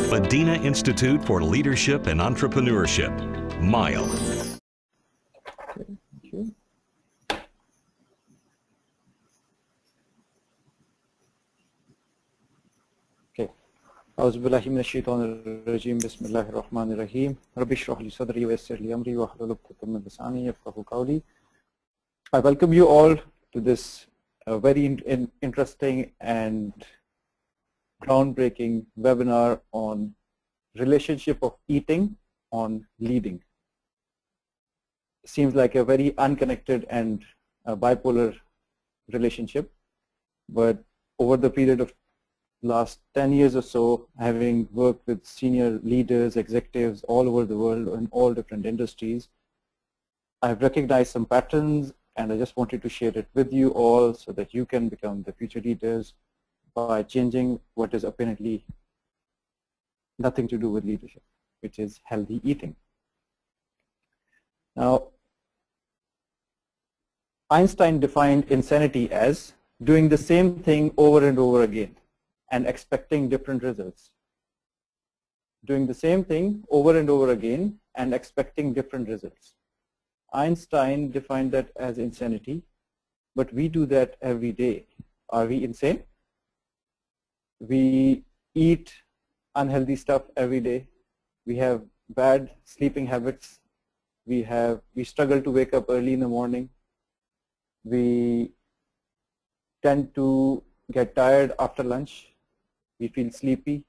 Madinah Institute for Leadership and Entrepreneurship, MILE. Thank you. Okay. أعوذ بالله من الشيطان الرجيم بسم الله الرحمن الرحيم رب اشرح لي صدري ويسر لي أمري واحلل عقدة من لساني يفقهوا قولي. I welcome you all to this very interesting and groundbreaking webinar on relationship of eating on leading. Seems like a very unconnected and bipolar relationship, but over the period of last 10 years or so, having worked with senior leaders, executives all over the world in all different industries, I've recognized some patterns, and I just wanted to share it with you all so that you can become the future leaders by changing what is apparently nothing to do with leadership, which is healthy eating. Now, Einstein defined insanity as doing the same thing over and over again and expecting different results. Doing the same thing over and over again and expecting different results. Einstein defined that as insanity, but we do that every day. Are we insane? We eat unhealthy stuff every day. We have bad sleeping habits. We struggle to wake up early in the morning. We tend to get tired after lunch. We feel sleepy.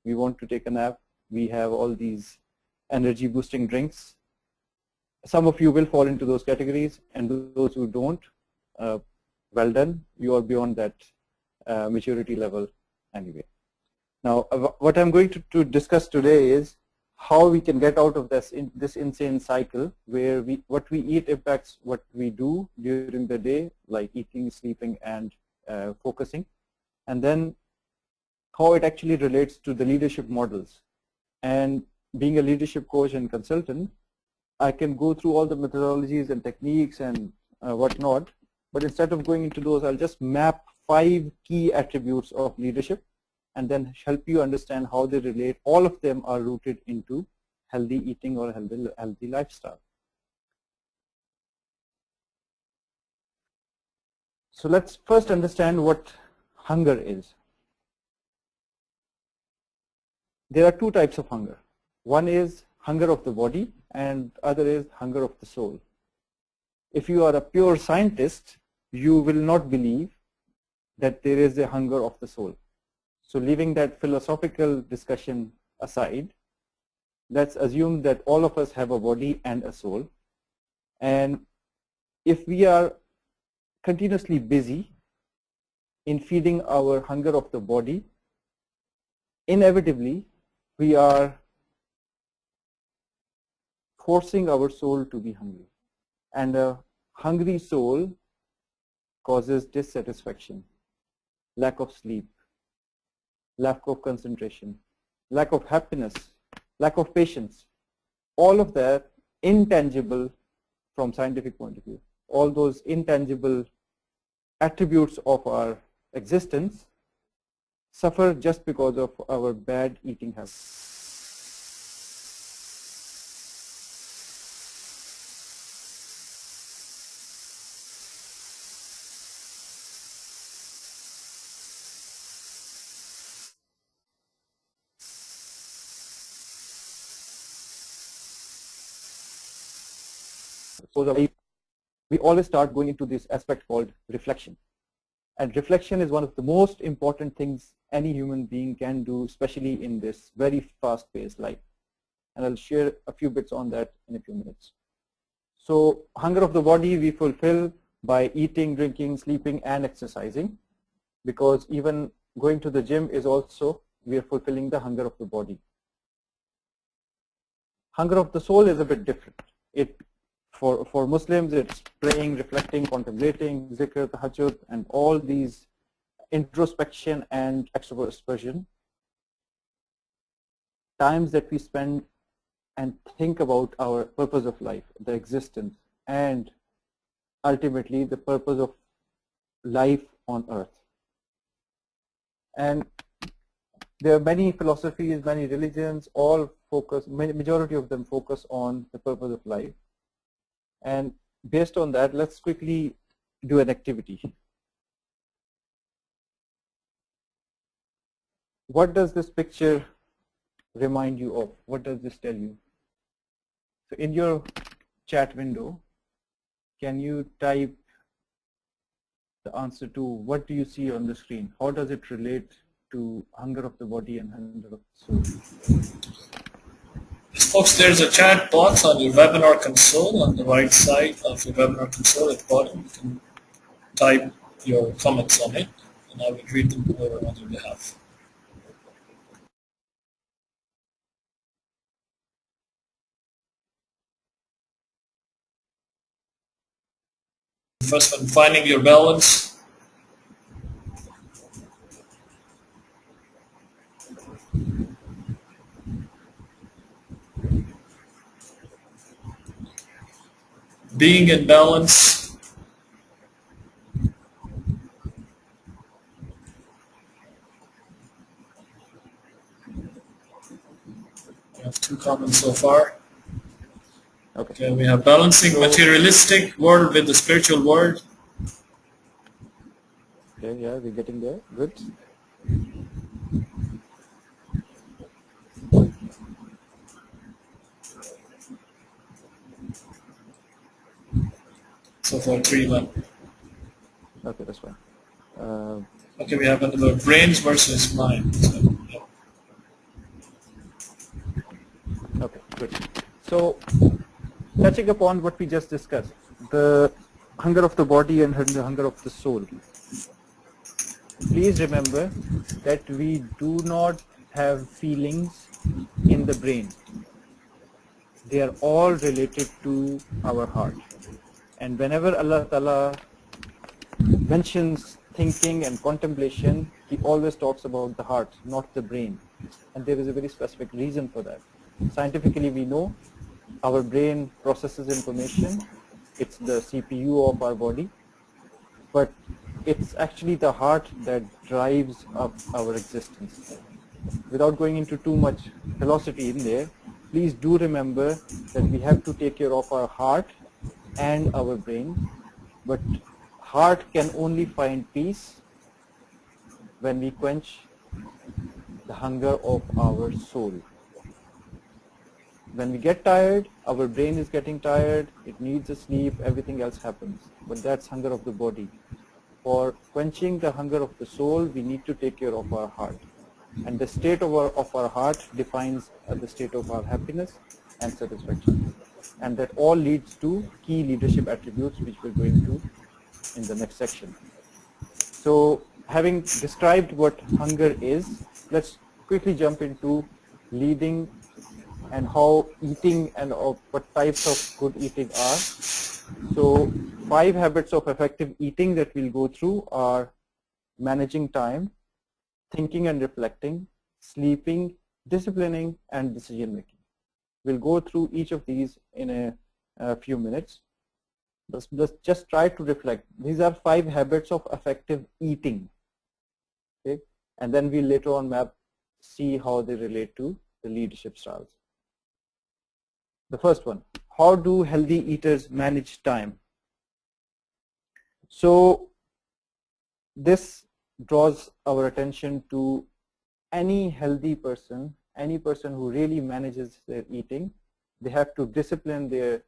We want to take a nap. We have all these energy boosting drinks. Some of you will fall into those categories, and those who don't, well done. You are beyond that maturity level anyway. Now, what I'm going to discuss today is how we can get out of this insane cycle where what we eat impacts what we do during the day, like eating, sleeping, and focusing, and then how it actually relates to the leadership models. And being a leadership coach and consultant, I can go through all the methodologies and techniques and whatnot, but instead of going into those, I'll just map 5 key attributes of leadership and then help you understand how they relate. All of them are rooted into healthy eating or healthy lifestyle. So let's first understand what hunger is. There are 2 types of hunger. One is hunger of the body and other is hunger of the soul. If you are a pure scientist, you will not believe that there is a hunger of the soul. So leaving that philosophical discussion aside, let's assume that all of us have a body and a soul. And if we are continuously busy in feeding our hunger of the body, inevitably we are forcing our soul to be hungry. And a hungry soul causes dissatisfaction, lack of sleep, lack of concentration, lack of happiness, lack of patience. All of that intangible from scientific point of view. All those intangible attributes of our existence suffer just because of our bad eating habits. So we always start going into this aspect called reflection. And reflection is one of the most important things any human being can do, especially in this very fast-paced life. And I'll share a few bits on that in a few minutes. So hunger of the body we fulfill by eating, drinking, sleeping, and exercising, because even going to the gym is also, we are fulfilling the hunger of the body. Hunger of the soul is a bit different. For Muslims, it's praying, reflecting, contemplating, zikr, tahajjud, and all these introspection and extroversion, times that we spend and think about our purpose of life, the existence, and ultimately the purpose of life on earth. And there are many philosophies, many religions, all focus, majority of them focus on the purpose of life. And based on that, let's quickly do an activity. What does this picture remind you of? What does this tell you? So in your chat window, can you type the answer to what do you see on the screen? How does it relate to hunger of the body and hunger of the soul? Folks, there's a chat box on your webinar console on the right side of your webinar console at the bottom. You can type your comments on it, and I will read them over on your behalf. First one, finding your balance. Being in balance. We have 2 comments so far. Okay, we have balancing materialistic world with the spiritual world. Okay, yeah, we're getting there. Good. So far, 3 left. Okay, that's fine. Okay, we have another brains versus mind. So, yeah. Okay, good. So, touching upon what we just discussed, the hunger of the body and the hunger of the soul. Please remember that we do not have feelings in the brain. They are all related to our heart. And whenever Allah Ta'ala mentions thinking and contemplation, He always talks about the heart, not the brain. And there is a very specific reason for that. Scientifically, we know our brain processes information. It's the CPU of our body. But it's actually the heart that drives up our existence. Without going into too much philosophy in there, please do remember that we have to take care of our heart and our brain. But heart can only find peace when we quench the hunger of our soul. When we get tired, our brain is getting tired, it needs a sleep, everything else happens. But that's hunger of the body. For quenching the hunger of the soul, we need to take care of our heart. And the state of our heart defines the state of our happiness and satisfaction. And that all leads to key leadership attributes, which we're going to in the next section. So having described what hunger is, let's quickly jump into leading and how eating and what types of good eating are. So 5 habits of effective eating that we'll go through are managing time, thinking and reflecting, sleeping, disciplining, and decision making. We'll go through each of these in a few minutes. Let's just try to reflect. These are 5 habits of effective eating. Okay? And then we'll later on see how they relate to the leadership styles. The first one, how do healthy eaters manage time? So this draws our attention to any healthy person, any person who really manages their eating. They have to discipline their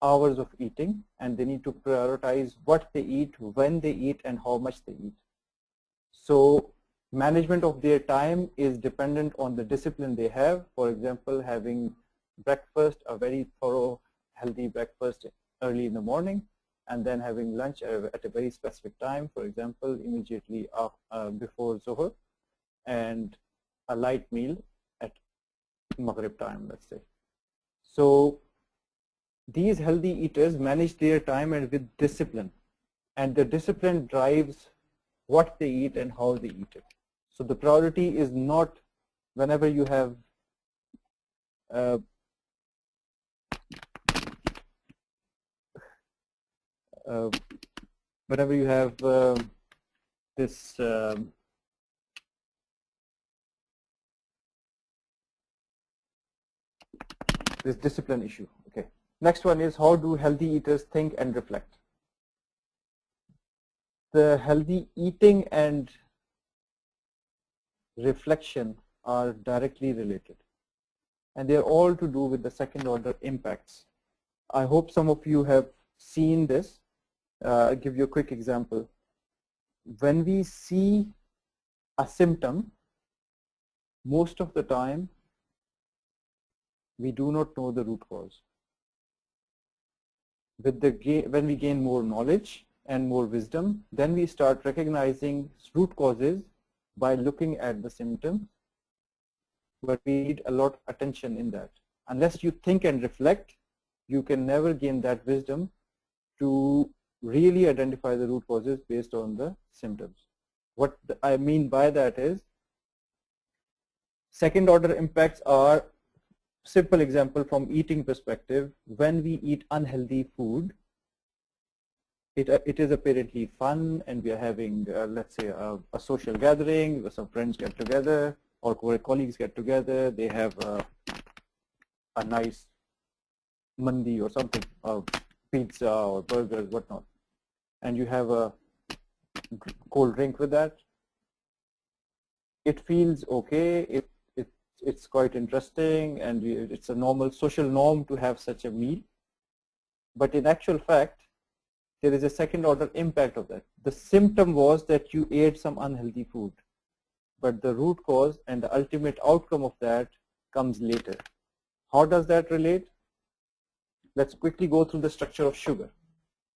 hours of eating, and they need to prioritize what they eat, when they eat, and how much they eat. So management of their time is dependent on the discipline they have. For example, having breakfast, a very thorough, healthy breakfast early in the morning, and then having lunch at a very specific time, for example, immediately before Zuhr, and a light meal at Maghrib time, let's say. So these healthy eaters manage their time and with discipline, and the discipline drives what they eat and how they eat it. So the priority is not whenever you have this this discipline issue. Okay. Next one is, how do healthy eaters think and reflect? The healthy eating and reflection are directly related, and they are all to do with the second order impacts. I hope some of you have seen this. I'll give you a quick example. When we see a symptom, most of the time we do not know the root cause. When we gain more knowledge and more wisdom, then we start recognizing root causes by looking at the symptoms, but we need a lot of attention in that. Unless you think and reflect, you can never gain that wisdom to really identify the root causes based on the symptoms. What I mean by that is, second order impacts are, simple example from eating perspective. When we eat unhealthy food, it is apparently fun, and we are having, let's say, a social gathering where some friends get together or colleagues get together. They have a nice mandi or something, pizza or burgers, whatnot, and you have a cold drink with that. It feels okay. It's quite interesting, and it's a normal social norm to have such a meal. But in actual fact, there is a second order impact of that. The symptom was that you ate some unhealthy food, but the root cause and the ultimate outcome of that comes later. How does that relate? Let's quickly go through the structure of sugar.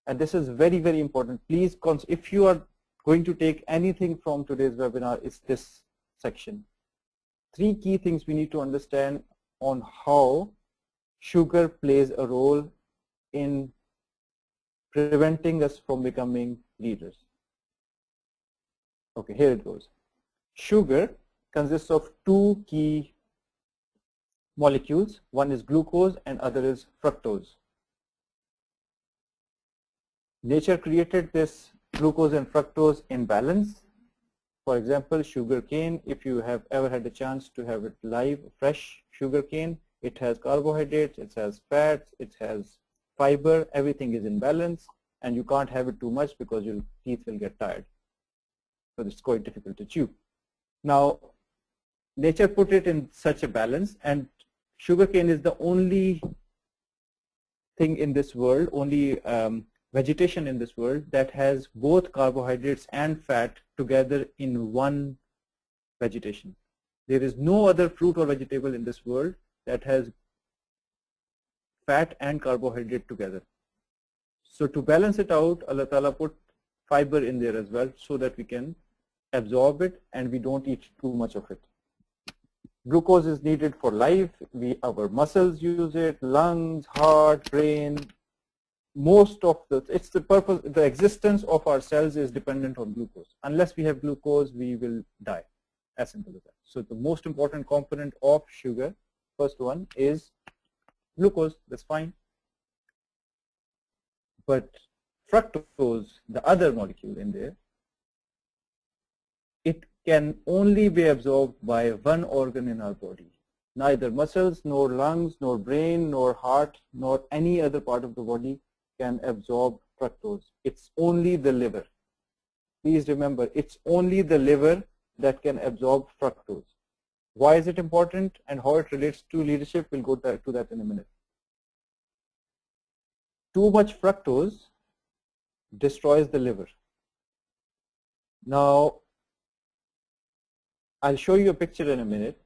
And this is very, very important. Please, if you are going to take anything from today's webinar, it's this section. 3 key things we need to understand on how sugar plays a role in preventing us from becoming leaders. Okay, here it goes. Sugar consists of 2 key molecules. One is glucose and other is fructose. Nature created this glucose and fructose in balance. For example, sugar cane, if you have ever had a chance to have it live, fresh sugar cane, it has carbohydrates, it has fats, it has fiber, everything is in balance, and you can't have it too much because your teeth will get tired. So it's quite difficult to chew. Now, nature put it in such a balance, and sugarcane is the only thing in this world, only vegetation in this world that has both carbohydrates and fat together in one vegetation. There is no other fruit or vegetable in this world that has fat and carbohydrate together. So to balance it out, Allah Ta'ala put fiber in there as well so that we can absorb it and we don't eat too much of it. Glucose is needed for life. Our muscles use it, lungs, heart, brain. Most of it's the purpose, the existence of our cells is dependent on glucose. Unless we have glucose, we will die. As simple as that. So the most important component of sugar, first one, is glucose. That's fine. But fructose, the other molecule in there, it can only be absorbed by one organ in our body. Neither muscles, nor lungs, nor brain, nor heart, nor any other part of the body can absorb fructose. It's only the liver. Please remember, it's only the liver that can absorb fructose. Why is it important and how it relates to leadership? We'll go to that in a minute. Too much fructose destroys the liver. Now, I'll show you a picture in a minute.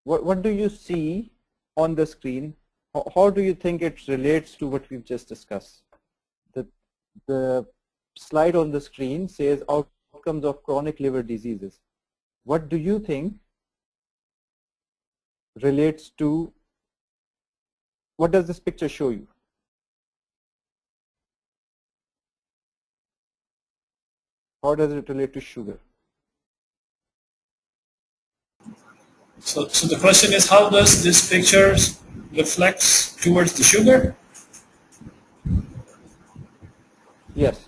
What do you see on the screen? How do you think it relates to what we've just discussed? The slide on the screen says outcomes of chronic liver diseases. What do you think relates to, what does this picture show you? How does it relate to sugar? So the question is, how does this picture reflects towards the sugar? Yes.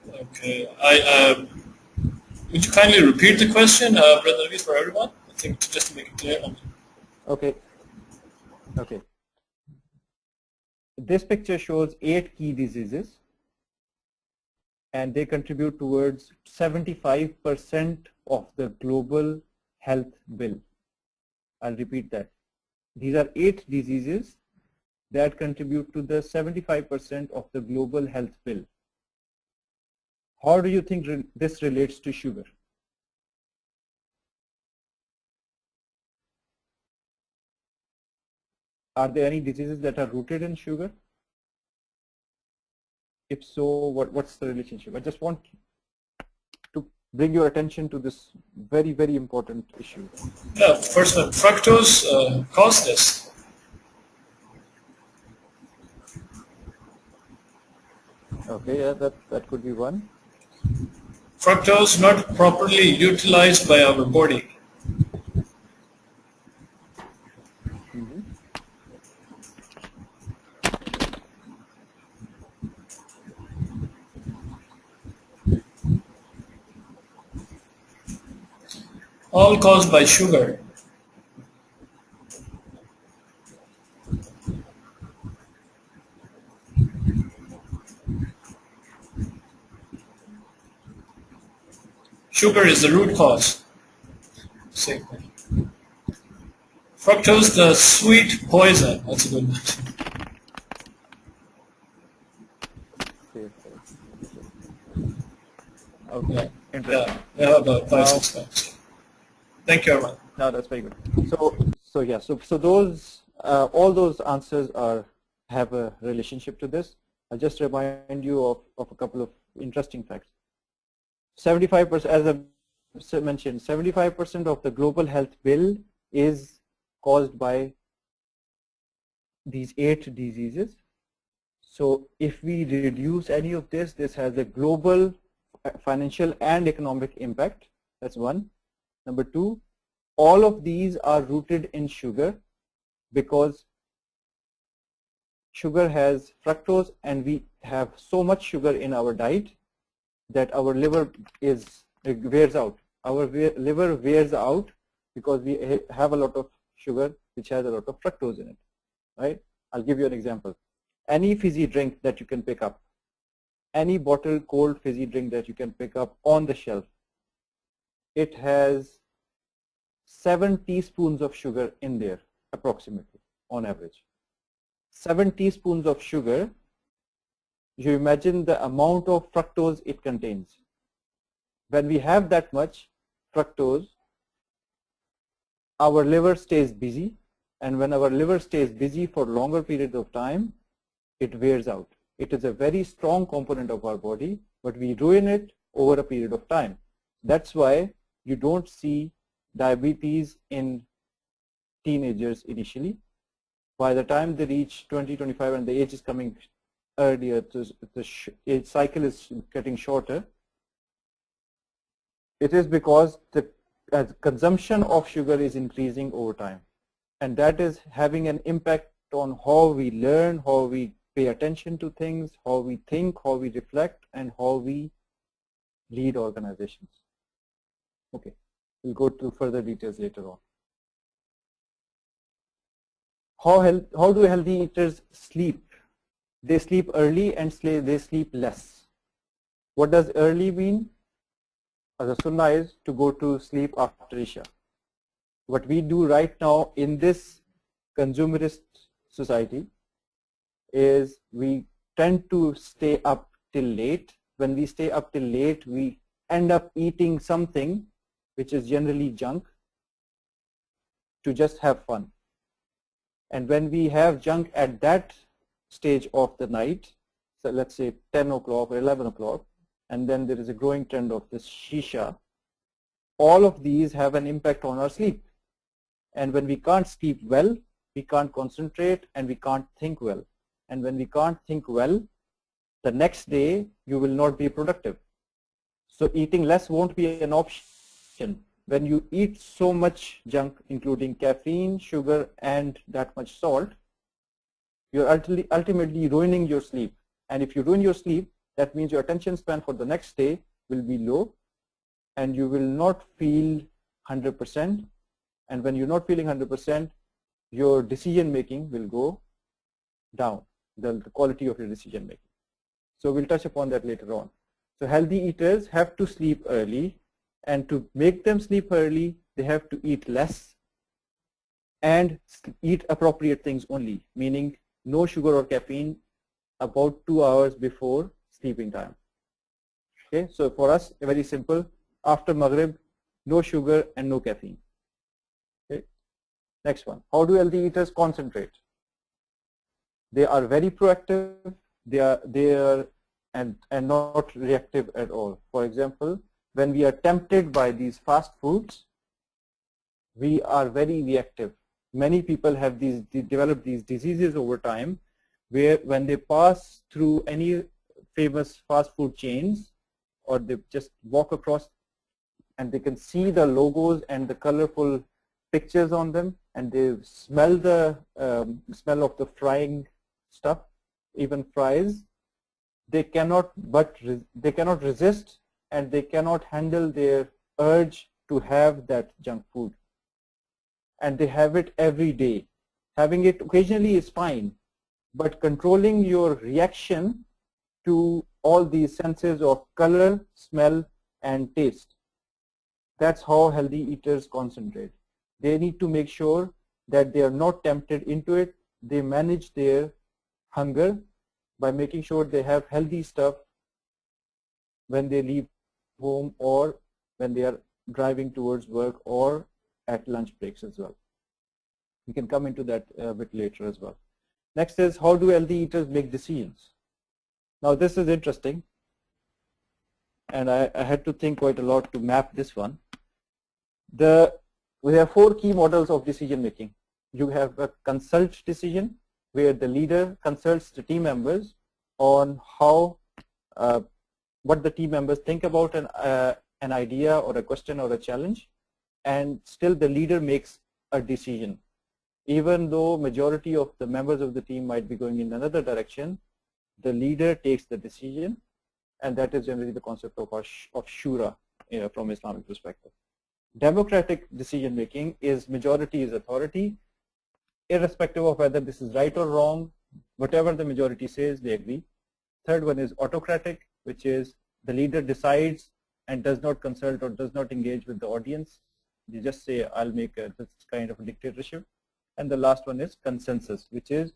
Okay. Would you kindly repeat the question, Brother Naveed, for everyone? think just to make it clear. Okay. Okay. This picture shows 8 key diseases, and they contribute towards 75% of the global health bill. I'll repeat that. These are 8 diseases that contribute to the 75% of the global health bill. How do you think this relates to sugar? Are there any diseases that are rooted in sugar? If so, what's the relationship? I just want to bring your attention to this very, very important issue. Yeah, first one, fructose causes this. Okay, yeah, that could be one. Fructose not properly utilized by our body. Mm-hmm. All caused by sugar. Sugar is the root cause. Same. Fructose, the sweet poison. That's a good one. Okay, Yeah, interesting. yeah, we have about 5-6 times. Thank you, everyone. No, that's very good. So those all those answers have a relationship to this. I'll just remind you of a couple of interesting facts. 75%, as I mentioned, 75% of the global health bill is caused by these 8 diseases. So if we reduce any of this, this has a global financial and economic impact. That's one. Number 2, all of these are rooted in sugar, because sugar has fructose, and we have so much sugar in our diet that our liver wears out. Our liver wears out because we have a lot of sugar which has a lot of fructose in it, right? I'll give you an example. Any fizzy drink that you can pick up, any bottled cold fizzy drink that you can pick up on the shelf, it has 7 teaspoons of sugar in there, approximately, on average. 7 teaspoons of sugar, you imagine the amount of fructose it contains. When we have that much fructose, our liver stays busy, and when our liver stays busy for longer periods of time, it wears out. It is a very strong component of our body, but we ruin it over a period of time. That's why you don't see diabetes in teenagers initially. By the time they reach 20, 25, and the age is coming earlier, the age cycle is getting shorter, it is because the consumption of sugar is increasing over time. And that is having an impact on how we learn, how we pay attention to things, how we think, how we reflect, and how we lead organizations. Okay, we'll go to further details later on. How do healthy eaters sleep? They sleep early and they sleep less. What does early mean? As a sunnah is to go to sleep after Isha. What we do right now in this consumerist society is we tend to stay up till late. When we stay up till late, we end up eating something which is generally junk to just have fun. And when we have junk at that stage of the night, so let's say 10 o'clock or 11 o'clock, and then there is a growing trend of this shisha, all of these have an impact on our sleep. And when we can't sleep well, we can't concentrate and we can't think well. And when we can't think well, the next day you will not be productive. So eating less won't be an option. When you eat so much junk, including caffeine, sugar, and that much salt, you're ultimately ruining your sleep. And if you ruin your sleep, that means your attention span for the next day will be low, and you will not feel 100%. And when you're not feeling 100%, your decision making will go down, the quality of your decision making. So we'll touch upon that later on. So healthy eaters have to sleep early, and to make them sleep early, they have to eat less and eat appropriate things only, meaning no sugar or caffeine about 2 hours before sleeping time. Okay, so for us, very simple. After Maghrib, no sugar and no caffeine. Okay. Next one. How do healthy eaters concentrate? They are very proactive. They are and not reactive at all. For example, when we are tempted by these fast foods, we are very reactive. Many people have developed these diseases over time, where when they pass through any famous fast food chains, or they just walk across and they can see the logos and the colorful pictures on them, and they smell the smell of the frying stuff, even fries, they cannot resist, and they cannot handle their urge to have that junk food. And they have it every day. Having it occasionally is fine, but controlling your reaction to all these senses of color, smell, and taste, that's how healthy eaters concentrate. They need to make sure that they are not tempted into it. They manage their hunger by making sure they have healthy stuff when they leave home, or when they are driving towards work, or at lunch breaks as well. We can come into that a bit later as well. Next is, how do healthy eaters make decisions? Now this is interesting, and I had to think quite a lot to map this one. We have 4 key models of decision making. You have a consult decision, where the leader consults the team members on how what the team members think about an idea or a question or a challenge, and still the leader makes a decision. Even though majority of the members of the team might be going in another direction, the leader takes the decision, and that is generally the concept of shura from Islamic perspective. Democratic decision making is majority is authority, irrespective of whether this is right or wrong. Whatever the majority says, they agree. Third one is autocratic, which is the leader decides and does not consult or does not engage with the audience. They just say, I'll make this kind of a dictatorship. And the last one is consensus, which is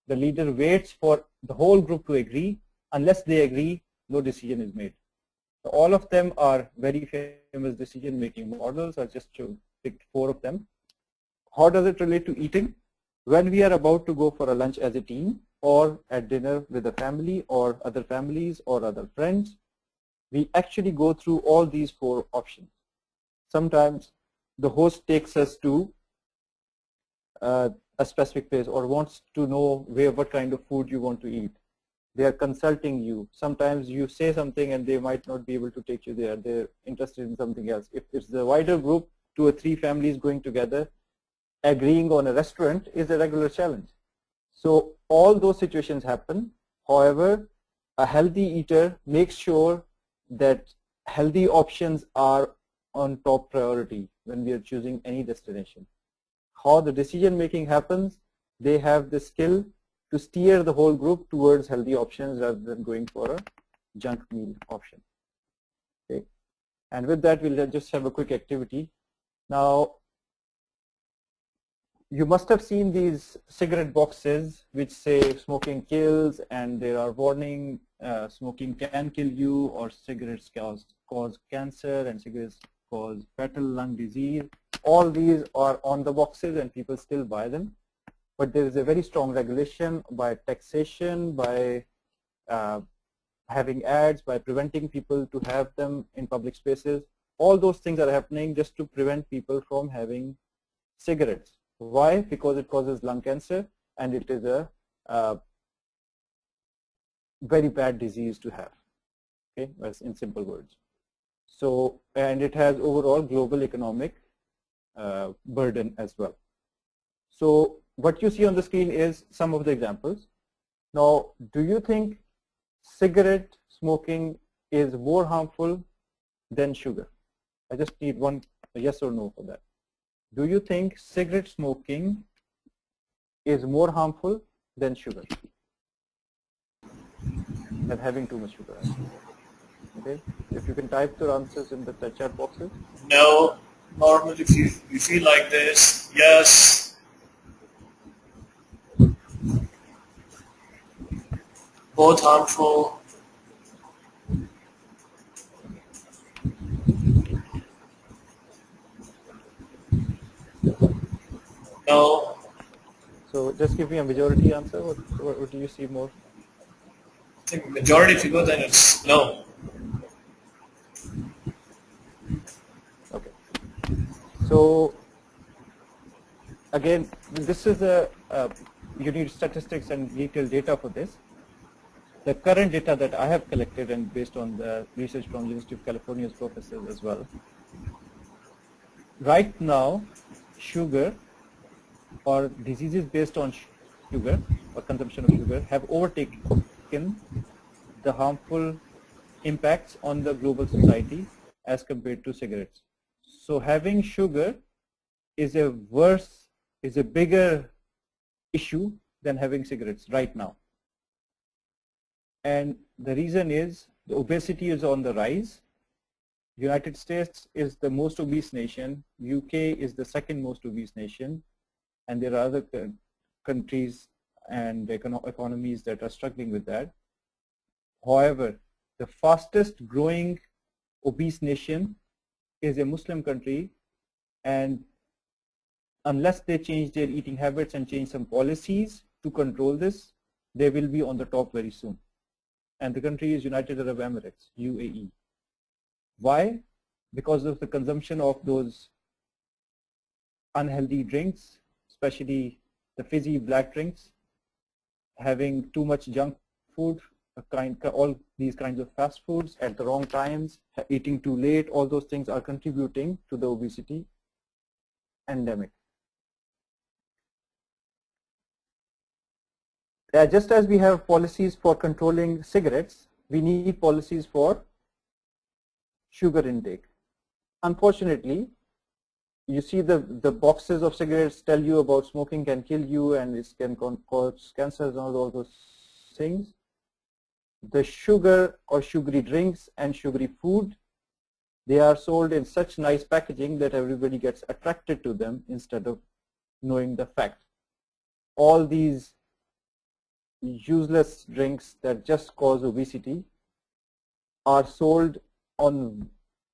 the leader waits for the whole group to agree. Unless they agree, no decision is made. So all of them are very famous decision-making models. I just picked 4 of them. How does it relate to eating? When we are about to go for a lunch as a team, or at dinner with a family or other families or other friends, we actually go through all these 4 options. Sometimes the host takes us to a specific place, or wants to know what kind of food you want to eat. They are consulting you. Sometimes you say something and they might not be able to take you there. They're interested in something else. If it's the wider group, 2 or 3 families going together, agreeing on a restaurant is a regular challenge. So all those situations happen. However, a healthy eater makes sure that healthy options are on top priority when we are choosing any destination. How the decision making happens, they have the skill to steer the whole group towards healthy options rather than going for a junk meal option. Okay. And with that, we'll just have a quick activity. Now, you must have seen these cigarette boxes which say smoking kills, and there are warning, smoking can kill you, or cigarettes cause cancer, and cigarettes cause fatal lung disease. All these are on the boxes and people still buy them. But there is a very strong regulation by taxation, by having ads, by preventing people to have them in public spaces. All those things are happening just to prevent people from having cigarettes. Why? Because it causes lung cancer, and it is a very bad disease to have, okay, in simple words. So, and it has overall global economic burden as well. So what you see on the screen is some of the examples. Now, do you think cigarette smoking is more harmful than sugar? I just need one yes or no for that. Do you think cigarette smoking is more harmful than sugar? Than having too much sugar? Okay. If you can type your answers in the chat boxes. No. Normally, if you feel like this, yes. Both harmful. No. So just give me a majority answer. What do you see more? I think majority if you go, then it's no. Okay. So again, this is you need statistics and detailed data for this. The current data that I have collected and based on the research from University of California's professors as well. Right now, sugar or diseases based on sugar or consumption of sugar have overtaken the harmful impacts on the global society as compared to cigarettes. So having sugar is a bigger issue than having cigarettes right now. And the reason is the obesity is on the rise. United States is the most obese nation. UK is the second most obese nation. And there are other countries and economies that are struggling with that. However, the fastest growing obese nation is a Muslim country, and unless they change their eating habits and change some policies to control this, they will be on the top very soon. And the country is United Arab Emirates, UAE. Why? Because of the consumption of those unhealthy drinks, especially the fizzy black drinks, having too much junk food, all these kinds of fast foods at the wrong times, eating too late, all those things are contributing to the obesity endemic. Just as we have policies for controlling cigarettes, we need policies for sugar intake. Unfortunately, you see the boxes of cigarettes tell you about smoking can kill you and it can cause cancers and all those things. The sugar or sugary drinks and sugary food, they are sold in such nice packaging that everybody gets attracted to them instead of knowing the fact. All these useless drinks that just cause obesity are sold on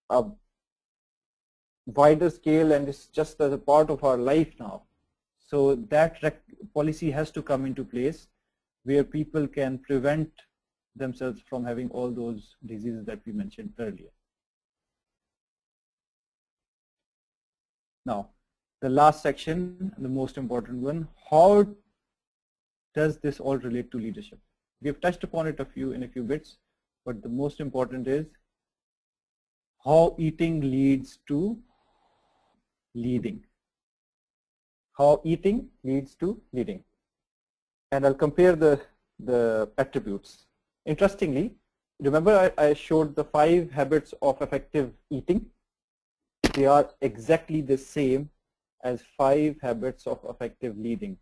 a wider scale, and it's just as a part of our life now. So that policy has to come into place where people can prevent themselves from having all those diseases that we mentioned earlier. Now, the last section, the most important one, how does this all relate to leadership? We have touched upon it in a few bits, but the most important is how eating leads to leading. How eating leads to leading. And I'll compare the attributes. Interestingly, remember I showed the 5 habits of effective eating? They are exactly the same as 5 habits of effective leading.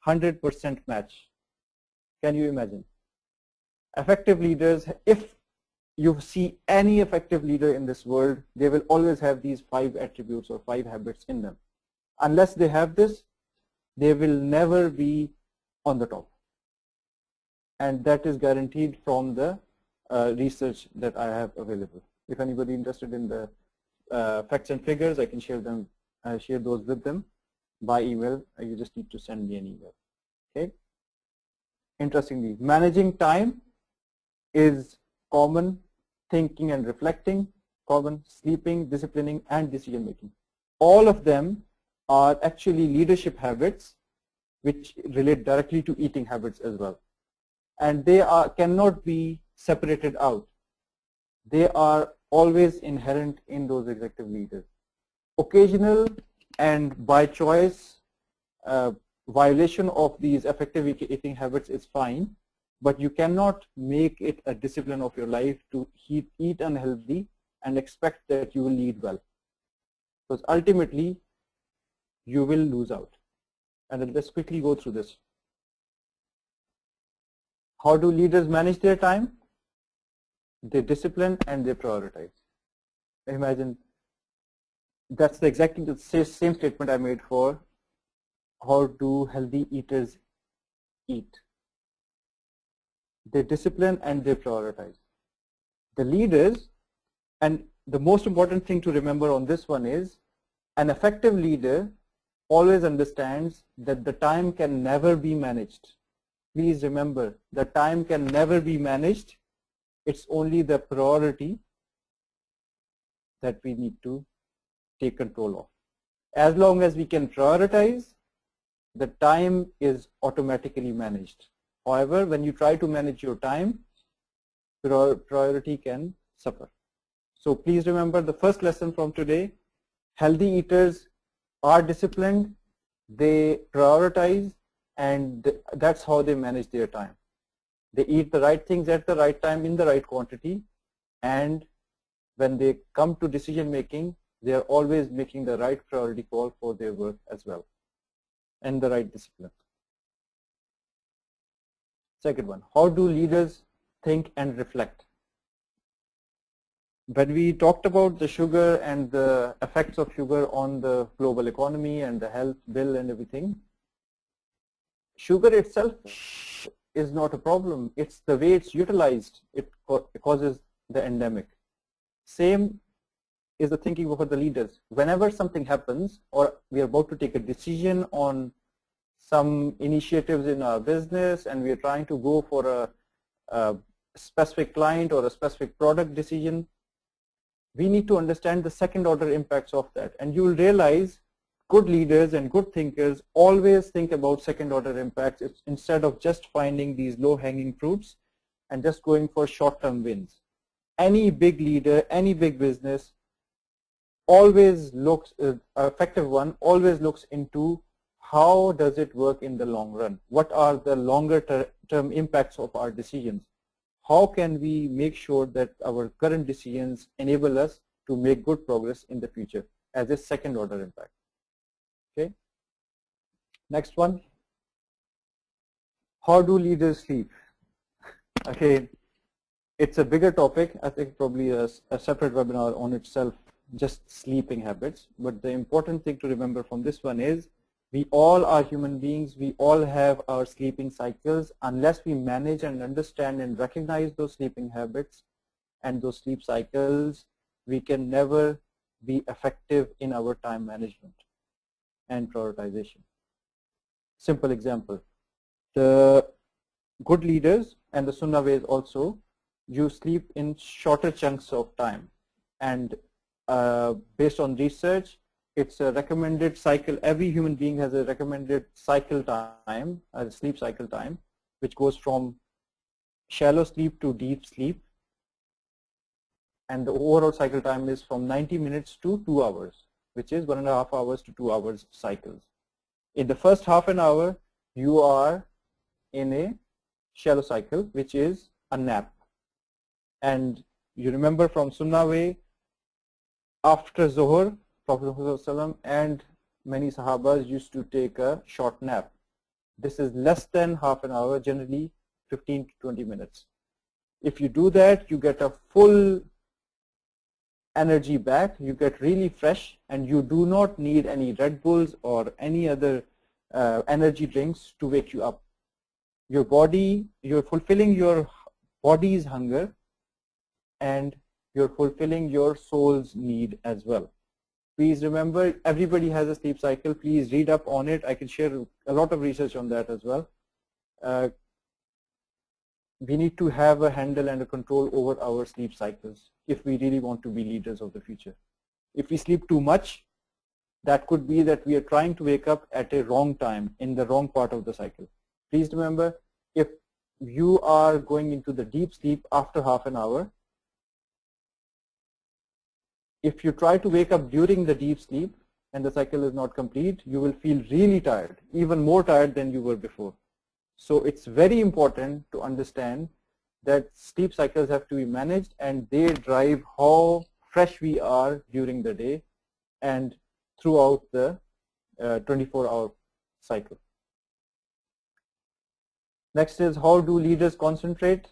100% match. Can you imagine? Effective leaders, if you see any effective leader in this world, they will always have these 5 attributes or 5 habits in them. Unless they have this, they will never be on the top. And that is guaranteed from the research that I have available. If anybody interested in the facts and figures, I can share those with them by email. You just need to send me an email. Okay. Interestingly, managing time is common thinking and reflecting, common sleeping, disciplining, and decision making. All of them are actually leadership habits which relate directly to eating habits as well. And they cannot be separated out. They are always inherent in those executive leaders. Occasional and by choice violation of these effective eating habits is fine, but you cannot make it a discipline of your life to eat unhealthy and expect that you will lead well. Because ultimately, you will lose out. And then let's quickly go through this. How do leaders manage their time? They discipline and they prioritize. Imagine that's exactly the same statement I made for how do healthy eaters eat. They discipline and they prioritize. The leaders, and the most important thing to remember on this one is an effective leader always understands that the time can never be managed. Please remember, the time can never be managed. It's only the priority that we need to take control of. As long as we can prioritize, the time is automatically managed. However, when you try to manage your time, priority can suffer. So please remember the first lesson from today, healthy eaters are disciplined, they prioritize, and that's how they manage their time. They eat the right things at the right time in the right quantity, and when they come to decision making, they are always making the right priority call for their work as well, and the right discipline. Second one, how do leaders think and reflect? When we talked about the sugar and the effects of sugar on the global economy and the health bill and everything, sugar itself is not a problem. It's the way it's utilized. It causes the endemic. Same is the thinking for the leaders. Whenever something happens or we are about to take a decision on some initiatives in our business and we are trying to go for a specific client or a specific product decision, we need to understand the second order impacts of that. And you will realize good leaders and good thinkers always think about second order impacts instead of just finding these low hanging fruits and just going for short term wins. Any big leader, any big business always looks, effective one always looks into how does it work in the long run? What are the longer term impacts of our decisions? How can we make sure that our current decisions enable us to make good progress in the future as a second order impact? Okay. Next one. How do leaders sleep? Okay, it's a bigger topic. I think probably a separate webinar on itself, just sleeping habits. But the important thing to remember from this one is we all are human beings. We all have our sleeping cycles. Unless we manage and understand and recognize those sleeping habits and those sleep cycles, we can never be effective in our time management and prioritization. Simple example. The good leaders and the Sunnah ways also, you sleep in shorter chunks of time. And based on research, it's a recommended cycle. Every human being has a recommended cycle time, a sleep cycle time, which goes from shallow sleep to deep sleep. And the overall cycle time is from 90 minutes to 2 hours, which is 1.5 hours to 2 hours cycles. In the first half an hour, you are in a shallow cycle, which is a nap. And you remember from Sunnah way, after Zohar, Prophet ﷺ and many Sahabas used to take a short nap. This is less than half an hour, generally 15 to 20 minutes. If you do that, you get a full energy back, you get really fresh, and you do not need any Red Bulls or any other energy drinks to wake you up. Your body, you're fulfilling your body's hunger and you're fulfilling your soul's need as well. Please remember, everybody has a sleep cycle. Please read up on it. I can share a lot of research on that as well. We need to have a handle and a control over our sleep cycles if we really want to be leaders of the future. If we sleep too much, that could be that we are trying to wake up at a wrong time in the wrong part of the cycle. Please remember, if you are going into the deep sleep after half an hour, if you try to wake up during the deep sleep and the cycle is not complete, you will feel really tired, even more tired than you were before. So it's very important to understand that sleep cycles have to be managed, and they drive how fresh we are during the day and throughout the 24-hour cycle. Next is, how do leaders concentrate?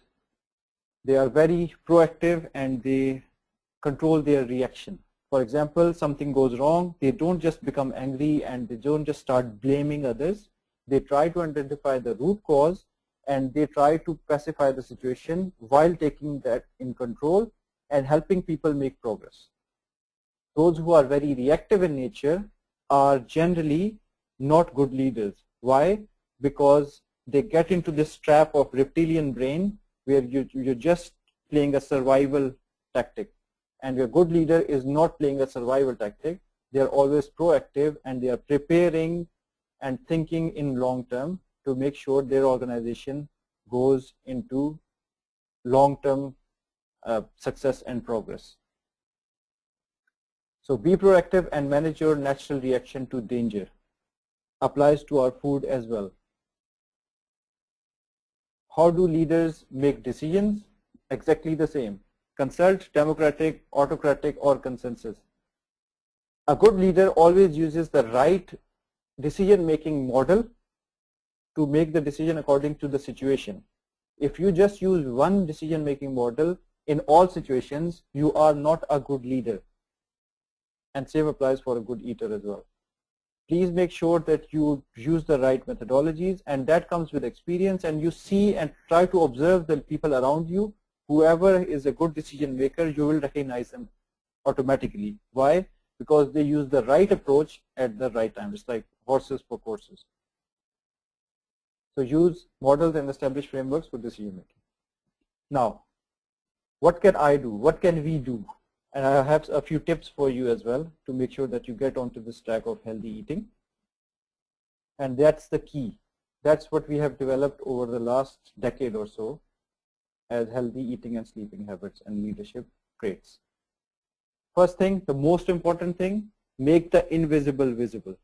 They are very proactive and they control their reaction. For example, something goes wrong, they don't just become angry and they don't just start blaming others. They try to identify the root cause and they try to pacify the situation while taking that in control and helping people make progress. Those who are very reactive in nature are generally not good leaders. Why? Because they get into this trap of reptilian brain where you're just playing a survival tactic. And your good leader is not playing a survival tactic. They are always proactive and they are preparing and thinking in long term to make sure their organization goes into long-term success and progress. So be proactive and manage your natural reaction to danger. Applies to our food as well. How do leaders make decisions? Exactly the same. Consult, democratic, autocratic, or consensus. A good leader always uses the right decision-making model to make the decision according to the situation. If you just use one decision-making model in all situations, you are not a good leader. And same applies for a good eater as well. Please make sure that you use the right methodologies, and that comes with experience, and you see and try to observe the people around you. Whoever is a good decision maker, you will recognize them automatically. Why? Because they use the right approach at the right time. It's like horses for courses. So use models and establish frameworks for decision making. Now, what can I do? What can we do? And I have a few tips for you as well to make sure that you get onto this track of healthy eating. And that's the key. That's what we have developed over the last decade or so as healthy eating and sleeping habits and leadership traits. First thing, the most important thing, make the invisible visible.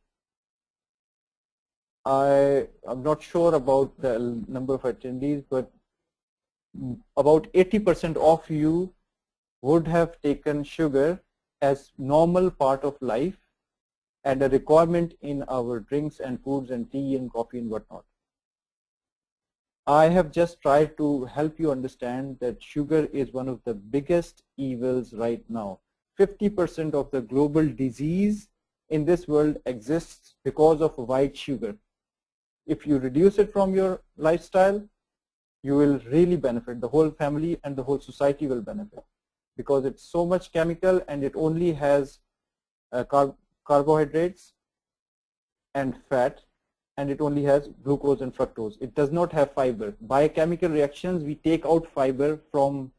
I'm not sure about the number of attendees, but about 80% of you would have taken sugar as normal part of life and a requirement in our drinks and foods and tea and coffee and whatnot. I have just tried to help you understand that sugar is one of the biggest evils right now. 50% of the global disease in this world exists because of white sugar. If you reduce it from your lifestyle, you will really benefit. The whole family and the whole society will benefit because it's so much chemical and it only has carbohydrates and fat, and it only has glucose and fructose. It does not have fiber. By chemical reactions, we take out fiber from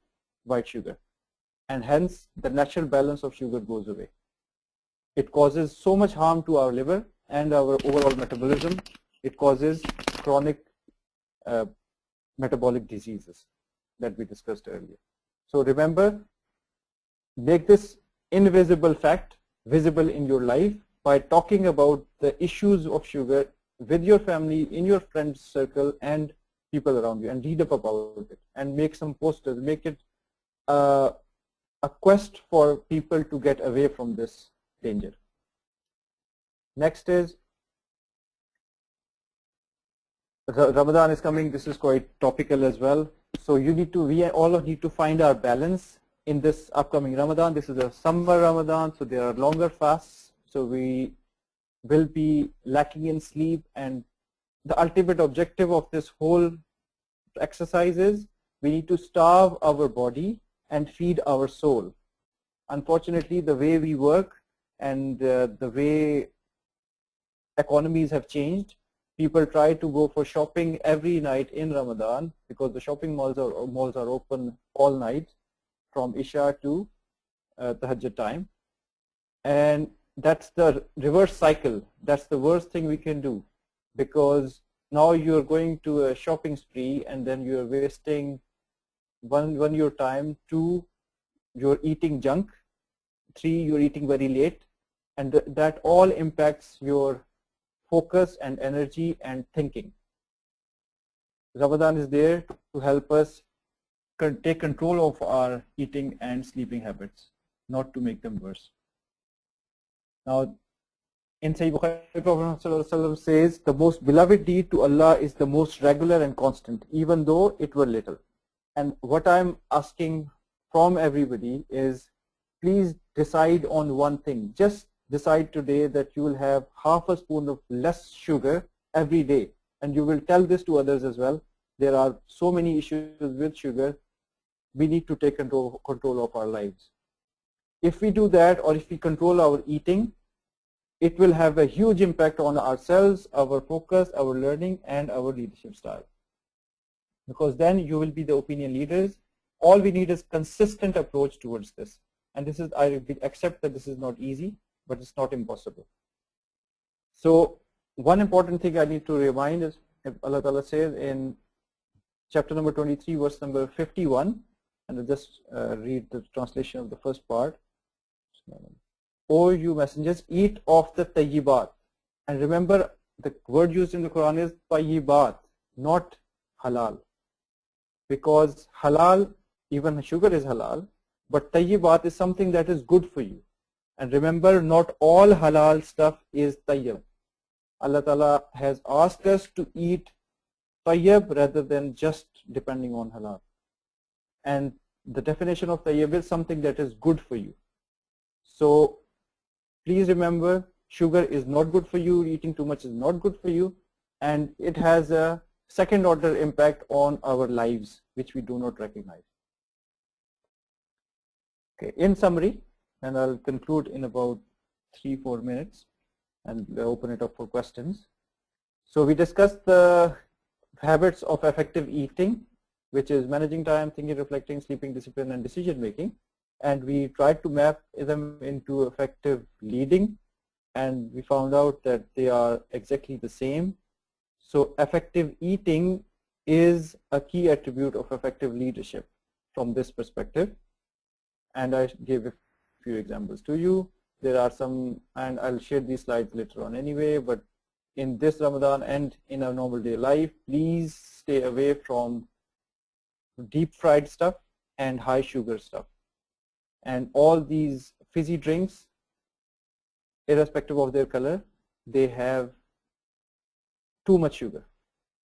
white sugar, and hence the natural balance of sugar goes away. It causes so much harm to our liver and our overall metabolism. It causes chronic metabolic diseases that we discussed earlier. So remember, make this invisible fact visible in your life by talking about the issues of sugar with your family, in your friends circle, and people around you, and read up about it, and make some posters. Make it a quest for people to get away from this danger. Next is Ramadan is coming. This is quite topical as well. So we all need to find our balance in this upcoming Ramadan. This is a summer Ramadan, so there are longer fasts. So we will be lacking in sleep, and the ultimate objective of this whole exercise is we need to starve our body and feed our soul. Unfortunately, the way we work and the way economies have changed, people try to go for shopping every night in Ramadan because the shopping malls are open all night from Isha to Tahajjud time, and that's the reverse cycle. That's the worst thing we can do, because now you're going to a shopping spree and then you're wasting one your time, two, you're eating junk, three, you're eating very late, and that all impacts your focus and energy and thinking. Ramadan is there to help us take control of our eating and sleeping habits, not to make them worse. Now, In Sahih Bukhari, Prophet ﷺ says, the most beloved deed to Allah is the most regular and constant, even though it were little. And what I'm asking from everybody is, please decide on one thing. Just decide today that you will have half a spoon of less sugar every day. And you will tell this to others as well. There are so many issues with sugar. We need to take control of our lives. If we do that, or if we control our eating, it will have a huge impact on ourselves, our focus, our learning, and our leadership style. Because then you will be the opinion leaders. All we need is consistent approach towards this. And this is, I accept that this is not easy, but it's not impossible. So one important thing I need to remind is, Allah Ta'ala says in chapter number 23, verse number 51, and I'll just read the translation of the first part. O you messengers, eat of the tayyibat. And remember, the word used in the Quran is tayyibat, not halal. Because halal, even sugar is halal, but tayyibat is something that is good for you. And remember, not all halal stuff is tayyib. Allah Ta'ala has asked us to eat tayyib rather than just depending on halal. And the definition of tayyib is something that is good for you. So please remember, sugar is not good for you, eating too much is not good for you, and it has a second order impact on our lives, which we do not recognize. Okay, in summary, and I'll conclude in about 3-4 minutes and open it up for questions. So we discussed the habits of effective eating, which is managing time, thinking, reflecting, sleeping, discipline, and decision making. And we tried to map them into effective leading, and we found out that they are exactly the same. So effective eating is a key attribute of effective leadership from this perspective. And I gave a few examples to you. There are some, and I'll share these slides later on anyway, but in this Ramadan and in our normal day life, please stay away from deep fried stuff and high sugar stuff. And all these fizzy drinks, irrespective of their color, they have too much sugar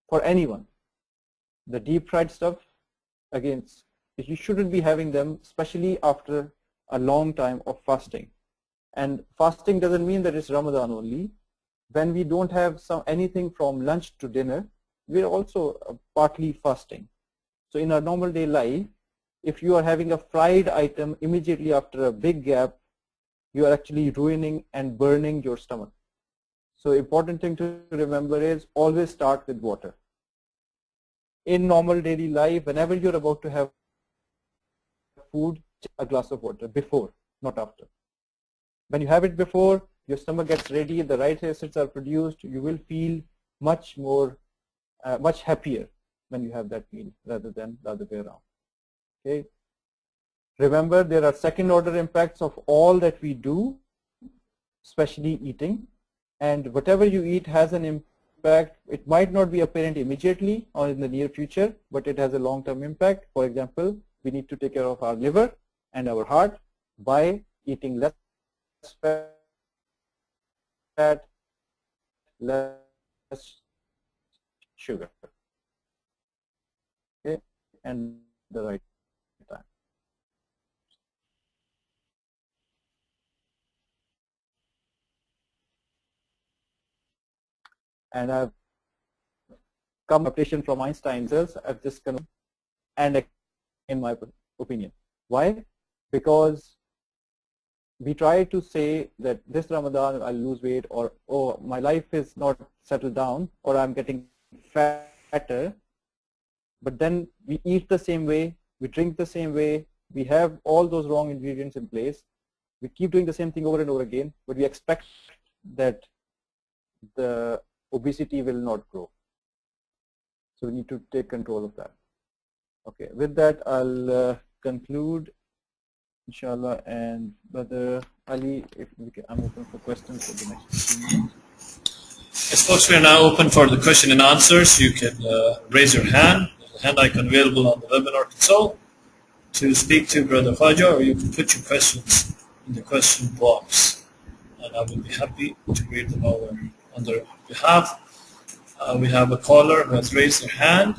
for anyone. The deep fried stuff, again, you shouldn't be having them, especially after a long time of fasting. And fasting doesn't mean that it's Ramadan only. When we don't have anything from lunch to dinner, we're also partly fasting. So in our normal day life, if you are having a fried item immediately after a big gap, you are actually ruining and burning your stomach. So important thing to remember is always start with water. In normal daily life, whenever you're about to have food, a glass of water before, not after. When you have it before, your stomach gets ready, the right acids are produced, you will feel much more, much happier when you have that meal rather than the other way around. Okay. Remember, there are second order impacts of all that we do, especially eating, and whatever you eat has an impact. It might not be apparent immediately or in the near future, but it has a long-term impact. For example, we need to take care of our liver and our heart by eating less fat, less sugar, okay, and the right time. And I've come adaptation from Einstein's. I've just and in my opinion. Why? Because we try to say that this Ramadan I'll lose weight, or oh, my life is not settled down, or I'm getting fatter. But then we eat the same way, we drink the same way, we have all those wrong ingredients in place. We keep doing the same thing over and over again, but we expect that the obesity will not grow. So we need to take control of that. Okay, with that I'll conclude, inshallah, and Brother Ali, if we can, I'm open for questions for the next few minutes. Yes, folks, we are now open for the question and answers. You can raise your hand. There's a hand icon available on the webinar console to speak to Brother Khwaja, or you can put your questions in the question box. And and I will be happy to read them over on their behalf. We have a caller who has raised their hand.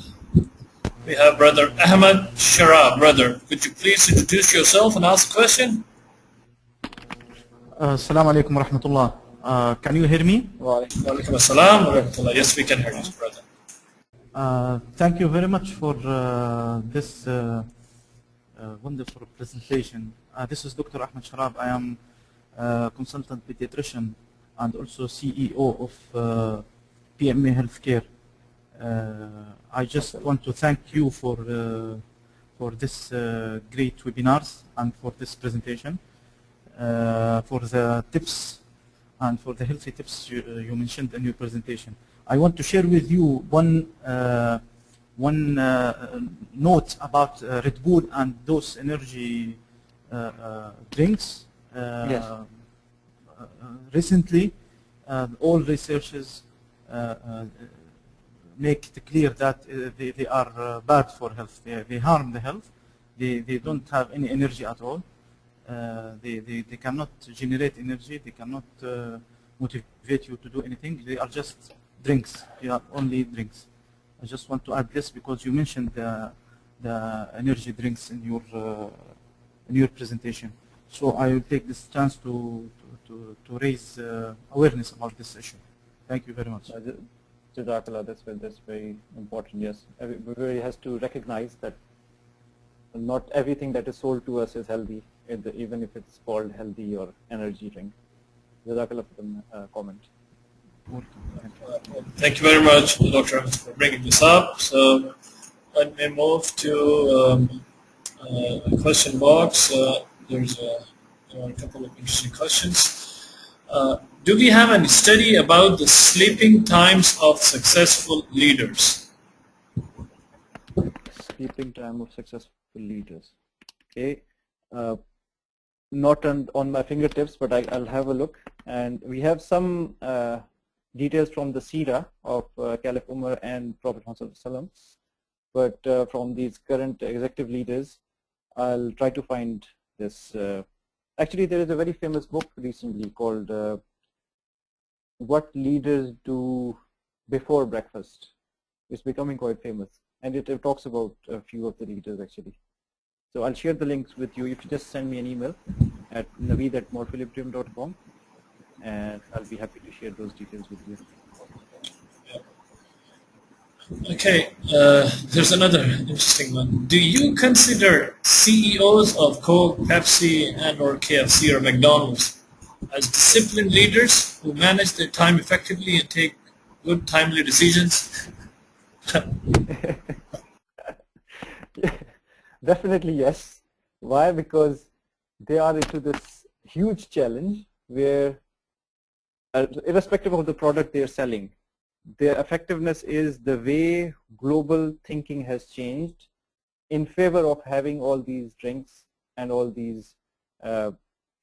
We have Brother Ahmed Sharab. Brother, could you please introduce yourself and ask a question? Assalamu alaikum wa rahmatullah. Can you hear me? Wa alaikum assalam wa rahmatullah. Yes, we can hear you, brother. Thank you very much for this wonderful presentation. This is Dr. Ahmed Sharab. I am a consultant pediatrician and also CEO of PMA Healthcare. I just want to thank you for this great webinars and for this presentation, for the tips and for the healthy tips you mentioned in your presentation. I want to share with you one note about Red Bull and those energy drinks. Yes. Recently, all researchers make it clear that they are bad for health. They harm the health. They don't have any energy at all. They cannot generate energy. They cannot motivate you to do anything. They are just drinks. They are only drinks. I just want to add this because you mentioned the energy drinks in your presentation. So I will take this chance to raise awareness about this issue. Thank you very much. Jazakallah, that's very important. Yes, everybody has to recognize that not everything that is sold to us is healthy, even if it's called healthy or energy drink. Jazakallah for the comment. Thank you very much, Dr. Ahmed, for bringing this up. So let me move to a question box. There's a couple of interesting questions. Do we have any study about the sleeping times of successful leaders? Sleeping time of successful leaders. Okay, not on my fingertips, but I'll have a look. And we have some details from the Seerah of Caliph Umar and Prophet Muhammad. But from these current executive leaders, I'll try to find this. Actually, there is a very famous book recently called What Leaders Do Before Breakfast. It's becoming quite famous, and it talks about a few of the leaders actually. So I'll share the links with you. If you just send me an email at naveed@morphilibrium.com, and I'll be happy to share those details with you. Okay, there's another interesting one. Do you consider CEOs of Coke, Pepsi, and or KFC or McDonald's as disciplined leaders who manage their time effectively and take good, timely decisions? Definitely yes. Why? Because they are into this huge challenge where, irrespective of the product they are selling, their effectiveness is the way global thinking has changed in favor of having all these drinks and all these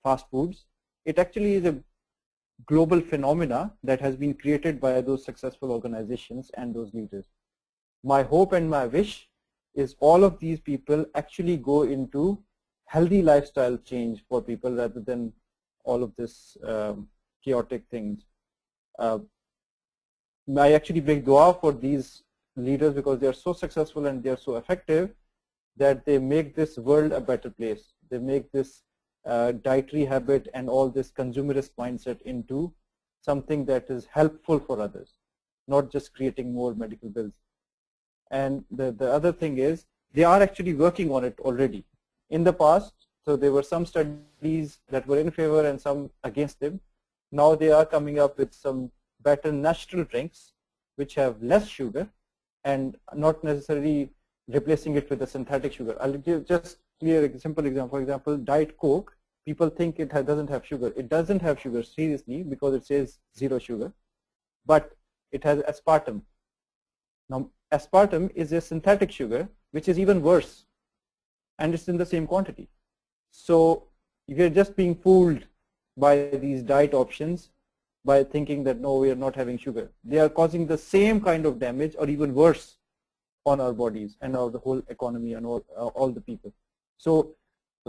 fast foods. It actually is a global phenomena that has been created by those successful organizations and those leaders. My hope and my wish is all of these people actually go into healthy lifestyle change for people rather than all of this chaotic things. I actually make dua for these leaders because they are so successful and they are so effective that they make this world a better place. They make this dietary habit and all this consumerist mindset into something that is helpful for others, not just creating more medical bills. And the other thing is they are actually working on it already. In the past, so there were some studies that were in favor and some against them. Now they are coming up with some better natural drinks which have less sugar and not necessarily replacing it with a synthetic sugar. I'll give just clear simple example. For example, Diet Coke, people think it doesn't have sugar. It doesn't have sugar seriously because it says 0 sugar, but it has aspartame. Now aspartame is a synthetic sugar which is even worse, and it's in the same quantity. So you're just being fooled by these diet options by thinking that no, we are not having sugar. They are causing the same kind of damage or even worse on our bodies and our the whole economy and all the people. So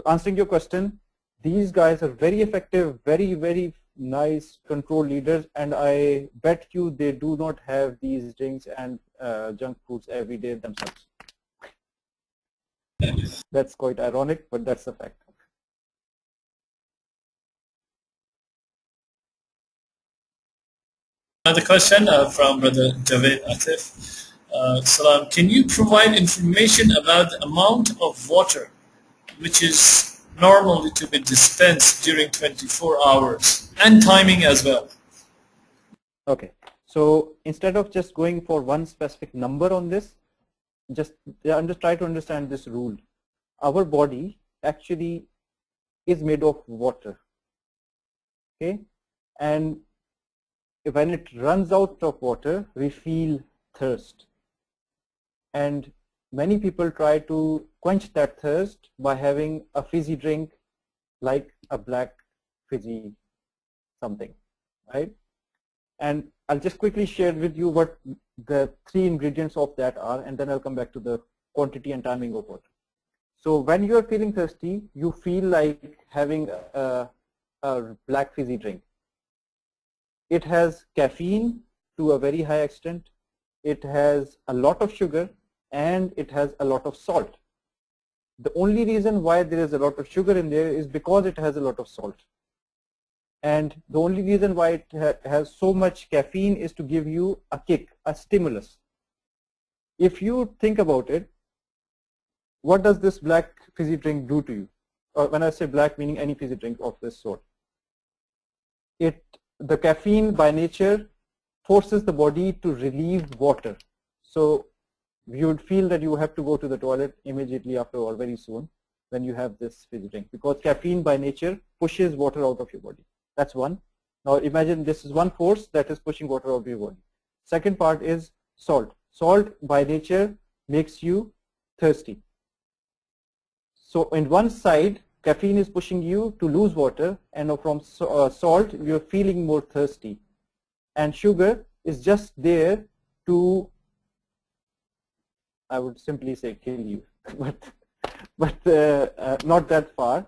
answering your question, these guys are very effective, very nice control leaders, and I bet you they do not have these drinks and junk foods every day themselves. That's quite ironic, but that's a fact. Another question from Brother Javed Atif. Salam, can you provide information about the amount of water which is normally to be dispensed during 24 hours and timing as well? Okay, so instead of just going for one specific number on this, just try to understand this rule. Our body actually is made of water, okay, and when it runs out of water, we feel thirst, and many people try to quench that thirst by having a fizzy drink like a black fizzy something, right? And I'll just quickly share with you what the 3 ingredients of that are, and then I'll come back to the quantity and timing of water. So when you're feeling thirsty, you feel like having a black fizzy drink. It has caffeine to a very high extent, it has a lot of sugar, and it has a lot of salt. The only reason why there is a lot of sugar in there is because it has a lot of salt. And the only reason why it has so much caffeine is to give you a kick, a stimulus. If you think about it, what does this black fizzy drink do to you? Or when I say black, meaning any fizzy drink of this sort. The caffeine by nature forces the body to relieve water. So you would feel that you have to go to the toilet immediately after or very soon when you have this fizzy drink, because caffeine by nature pushes water out of your body. That's one. Now imagine this is one force that is pushing water out of your body. Second part is salt. Salt by nature makes you thirsty. So in one side, caffeine is pushing you to lose water, and from salt you're feeling more thirsty. And sugar is just there to, I would simply say, kill you, but not that far.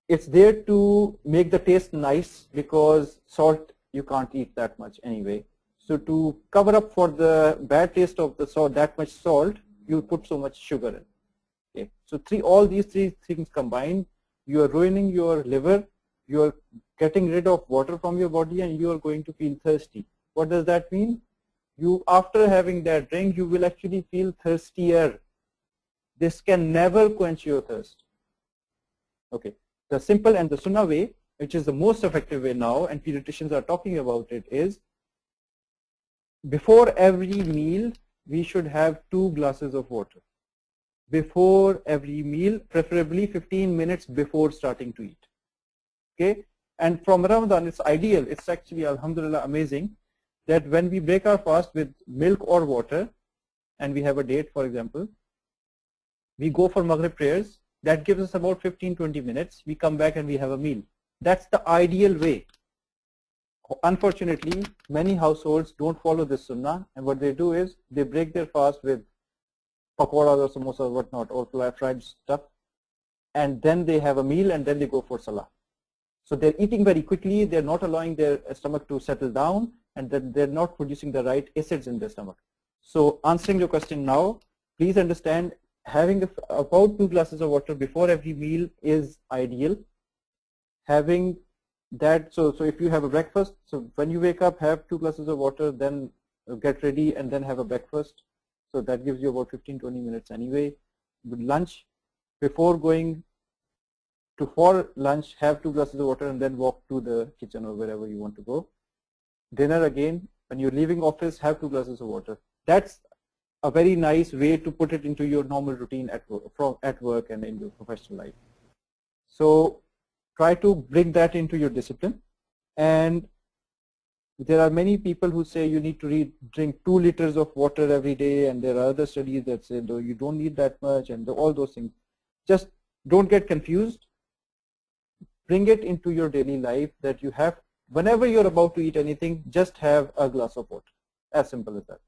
It's there to make the taste nice, because salt you can't eat that much anyway. So to cover up for the bad taste of the salt, that much salt, you put so much sugar in. Okay. So all these 3 things combined, you are ruining your liver, you are getting rid of water from your body, and you are going to feel thirsty. What does that mean? After having that drink, you will actually feel thirstier. This can never quench your thirst. Okay. The simple and the sunnah way, which is the most effective way now, and pediatricians are talking about it, is before every meal, we should have 2 glasses of water. Before every meal, preferably 15 minutes before starting to eat. Okay. And from Ramadan, it's ideal. It's actually, alhamdulillah, amazing that when we break our fast with milk or water, and we have a date, for example, we go for Maghrib prayers. That gives us about 15-20 minutes. We come back and we have a meal. That's the ideal way. Unfortunately, many households don't follow this sunnah, and what they do is they break their fast with pakoras or samosa or whatnot, or fried stuff, and then they have a meal, and then they go for salah. So they're eating very quickly, they're not allowing their stomach to settle down, and then they're not producing the right acids in their stomach. So answering your question now, please understand, having about 2 glasses of water before every meal is ideal. Having that, so if you have a breakfast, so when you wake up, have 2 glasses of water, then get ready and then have a breakfast. So that gives you about 15-20 minutes anyway. With lunch, before going for lunch, have 2 glasses of water and then walk to the kitchen or wherever you want to go. Dinner again, when you're leaving office, have 2 glasses of water. That's a very nice way to put it into your normal routine at work and in your professional life. So try to bring that into your discipline. And there are many people who say you need to drink 2 liters of water every day, and there are other studies that say no, you don't need that much, and all those things. Just don't get confused. Bring it into your daily life that you have, whenever you're about to eat anything, just have a glass of water. As simple as that.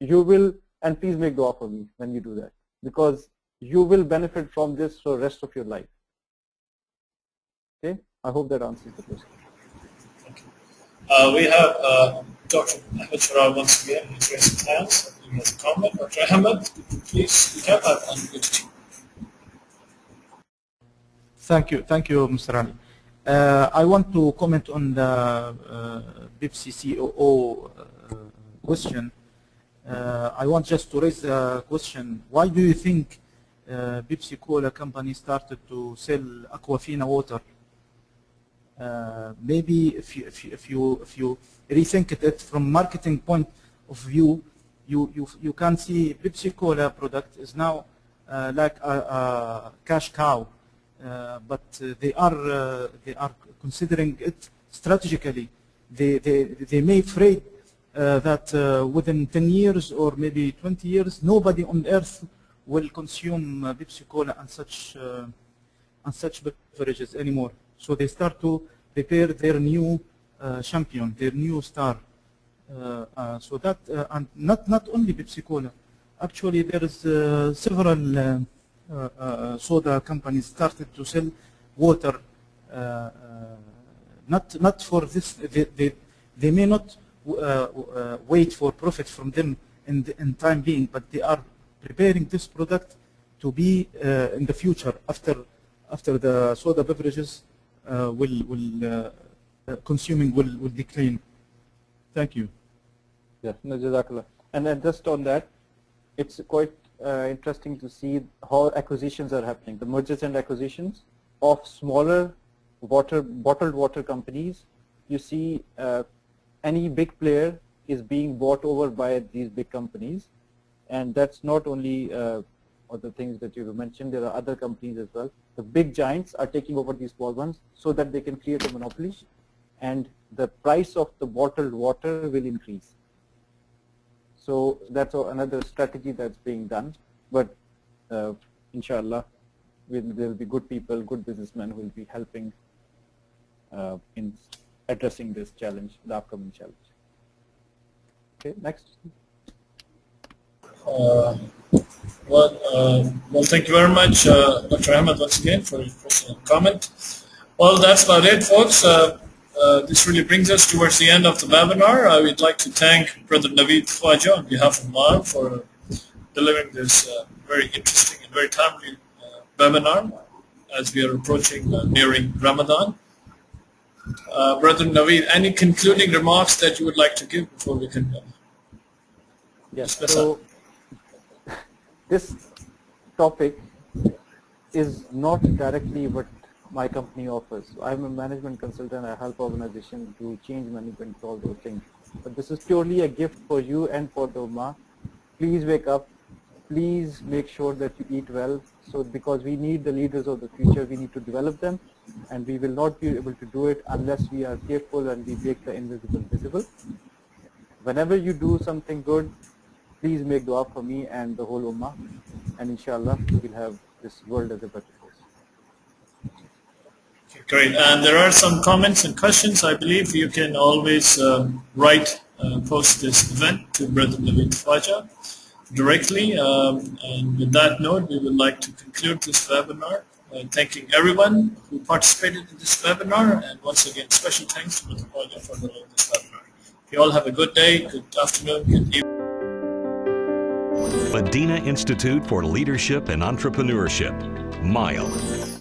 You will, and please make dua for me when you do that, because you will benefit from this for the rest of your life. Okay? I hope that answers the question. We have Dr. Ahmed Sharaf once again. He's raised his hands. He has a comment. Dr. Ahmed, please, you have unmuted you. Thank you, Mr. Ali. I want to comment on the Pepsi COO question. I want just to raise a question. Why do you think Pepsi Cola company started to sell Aquafina water? Maybe if you rethink it from marketing point of view, you can see Pepsi Cola product is now like a cash cow, but they are considering it strategically. They may afraid that within 10 years or maybe 20 years, nobody on earth will consume Pepsi Cola and such beverages anymore. So they start to prepare their new champion, their new star. So that, and not only Pepsi Cola. Actually, there is several soda companies started to sell water. Not for this. They may not wait for profit from them in time being, but they are preparing this product to be in the future after the soda beverages consuming will decline. Thank you. Yes, no, Jazakallah. And then just on that, it's quite interesting to see how acquisitions are happening. The mergers and acquisitions of smaller bottled water companies. You see any big player is being bought over by these big companies. And that's not only the things that you mentioned, there are other companies as well. The big giants are taking over these small ones so that they can create a monopoly, and the price of the bottled water will increase. So that's another strategy that's being done. But inshallah, there will be good people, good businessmen who will be helping in addressing this challenge, the upcoming challenge. Okay, next. Well, thank you very much, Dr. Ahmed, once again for your question and comment. Well, that's about it, folks. This really brings us towards the end of the webinar. I would like to thank Brother Naveed Khwaja on behalf of MAL for delivering this very interesting and very timely webinar as we are approaching nearing Ramadan. Brother Naveed, any concluding remarks that you would like to give before we can Yes, so this topic is not directly what my company offers. So I'm a management consultant. I help organizations do change management, all those things. But this is purely a gift for you and for the Ummah. Please wake up. Please make sure that you eat well. So because we need the leaders of the future, we need to develop them, and we will not be able to do it unless we are careful and we make the invisible visible. Whenever you do something good, please make dua for me and the whole Ummah, and inshallah we'll have this world as a better place. Great. And there are some comments and questions. I believe you can always post this event to Brother Naveed Khwaja directly. And with that note, we would like to conclude this webinar thanking everyone who participated in this webinar. And once again, special thanks to Brother Khwaja for delivering this webinar. You all have a good day, good afternoon, good evening. Madinah Institute for Leadership and Entrepreneurship, MILE.